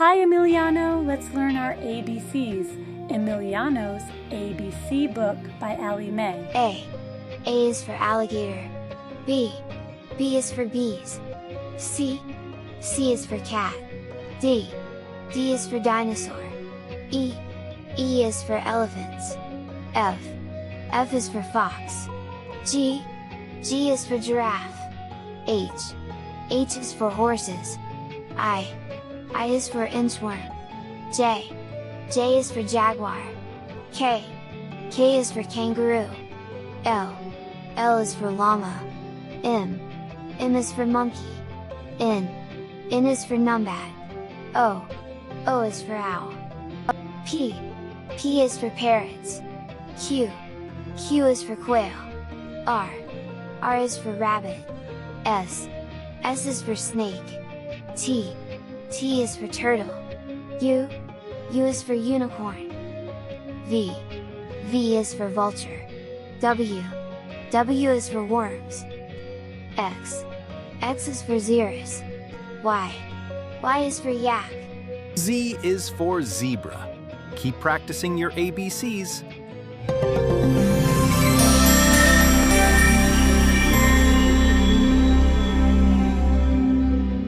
Hi Emiliano, let's learn our ABCs. Emiliano's ABC book by Allie Mae. A is for alligator. B is for bees. C is for cat. D is for dinosaur. E is for elephants. F is for fox. G is for giraffe. H is for horses. I is for inchworm. J is for jaguar. K is for kangaroo. L is for llama. M is for monkey. N is for numbat. O is for owl. P is for parrots. Q is for quail. R is for rabbit. S is for snake. T is for turtle. U is for unicorn. V is for vulture. W is for worms. X is for xerus. Y is for yak. Z is for zebra. Keep practicing your ABCs.